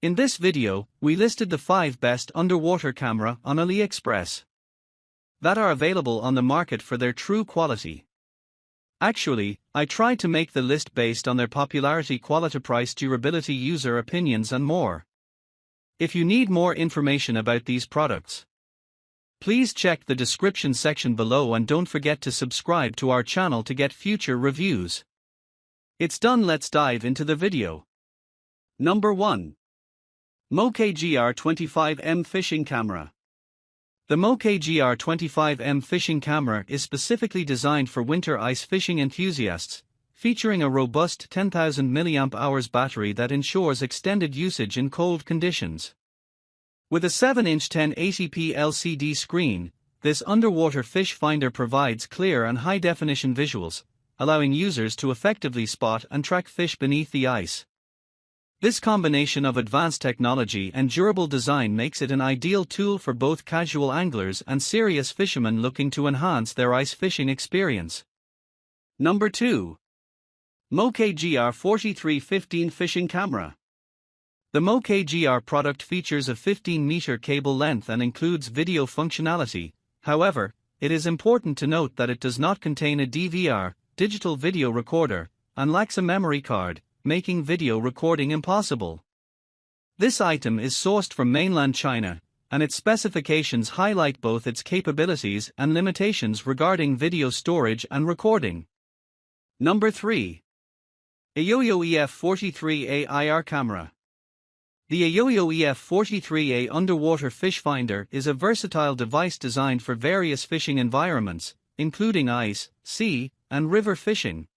In this video, we listed the 5 best underwater camera on Aliexpress that are available on the market for their true quality. Actually, I tried to make the list based on their popularity, quality, price, durability, user opinions and more. If you need more information about these products, please check the description section below and don't forget to subscribe to our channel to get future reviews. It's done, let's dive into the video. Number 1. MOQCQGR 25mm Fishing Camera. The MOQCQGR 25mm fishing camera is specifically designed for winter ice fishing enthusiasts, featuring a robust 10,000 mAh battery that ensures extended usage in cold conditions. With a 7-inch 1080p LCD screen, this underwater fish finder provides clear and high-definition visuals, allowing users to effectively spot and track fish beneath the ice. This combination of advanced technology and durable design makes it an ideal tool for both casual anglers and serious fishermen looking to enhance their ice fishing experience. Number 2. MOQCQGR 4315 Fishing Camera. The MOQCQGR product features a 15-meter cable length and includes video functionality. However, it is important to note that it does not contain a DVR, digital video recorder, and lacks a memory card, making video recording impossible. This item is sourced from mainland China, and its specifications highlight both its capabilities and limitations regarding video storage and recording. Number 3. Eyoyo EF43A IR Camera. The Eyoyo EF43A underwater fish finder is a versatile device designed for various fishing environments, including ice, sea, and river fishing.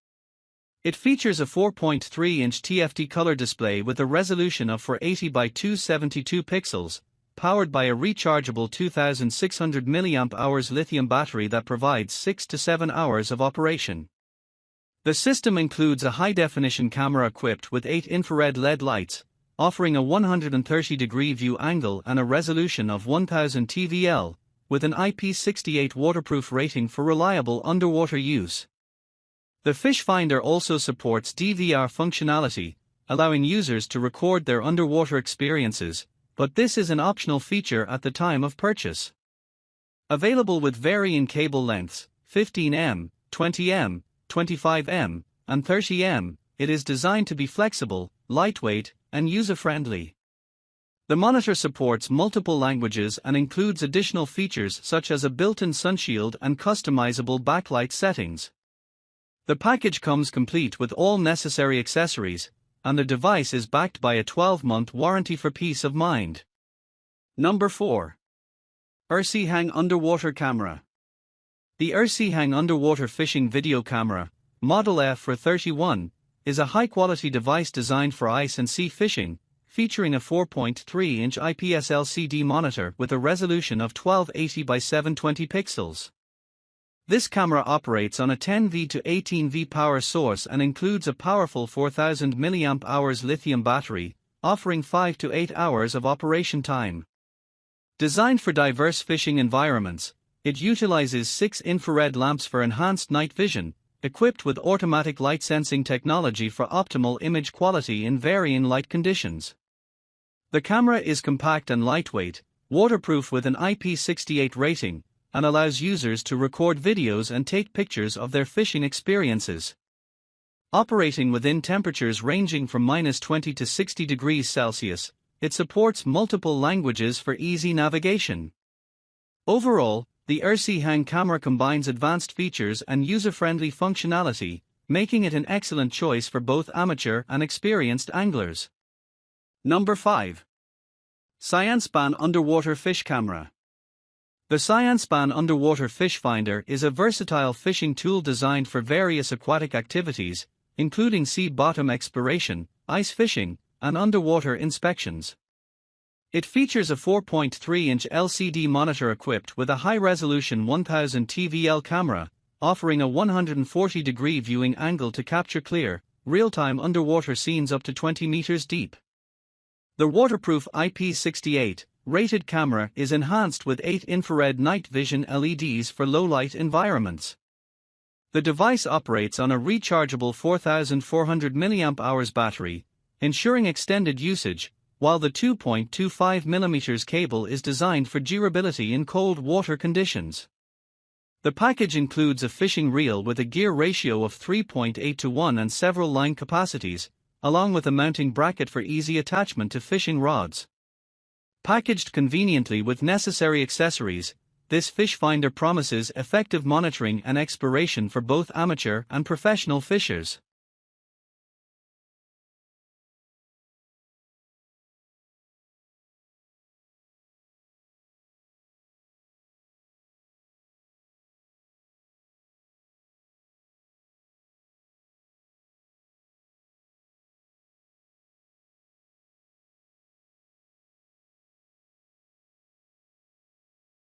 It features a 4.3-inch TFT color display with a resolution of 480 by 272 pixels, powered by a rechargeable 2600 mAh lithium battery that provides 6 to 7 hours of operation. The system includes a high-definition camera equipped with 8 infrared LED lights, offering a 130-degree view angle and a resolution of 1000 TVL, with an IP68 waterproof rating for reliable underwater use. The fish finder also supports DVR functionality, allowing users to record their underwater experiences, but this is an optional feature at the time of purchase. Available with varying cable lengths, 15mm, 20mm, 25mm, and 30mm, it is designed to be flexible, lightweight, and user-friendly. The monitor supports multiple languages and includes additional features such as a built-in sunshield and customizable backlight settings. The package comes complete with all necessary accessories, and the device is backed by a 12-month warranty for peace of mind. Number 4. Erchang Underwater Camera. The Erchang Underwater Fishing Video Camera, Model F31, is a high-quality device designed for ice and sea fishing, featuring a 4.3-inch IPS LCD monitor with a resolution of 1280 by 720 pixels. This camera operates on a 10V to 18V power source and includes a powerful 4000 mAh lithium battery, offering 5 to 8 hours of operation time. Designed for diverse fishing environments, it utilizes 6 infrared lamps for enhanced night vision, equipped with automatic light sensing technology for optimal image quality in varying light conditions. The camera is compact and lightweight, waterproof with an IP68 rating, and allows users to record videos and take pictures of their fishing experiences. Operating within temperatures ranging from -20 to 60 degrees Celsius, it supports multiple languages for easy navigation. Overall, the Erchang camera combines advanced features and user-friendly functionality, making it an excellent choice for both amateur and experienced anglers. Number 5. SYANSPAN Underwater Fish Camera. The SYANSPAN Underwater Fish Finder is a versatile fishing tool designed for various aquatic activities, including sea bottom exploration, ice fishing, and underwater inspections. It features a 4.3-inch LCD monitor equipped with a high-resolution 1000 TVL camera, offering a 140-degree viewing angle to capture clear, real-time underwater scenes up to 20 meters deep. The waterproof IP68 rated camera is enhanced with 8 infrared night vision LEDs for low-light environments. The device operates on a rechargeable 4400 mAh battery, ensuring extended usage, while the 2.25mm cable is designed for durability in cold water conditions. The package includes a fishing reel with a gear ratio of 3.8:1 and several line capacities, along with a mounting bracket for easy attachment to fishing rods. Packaged conveniently with necessary accessories, this fish finder promises effective monitoring and exploration for both amateur and professional fishers.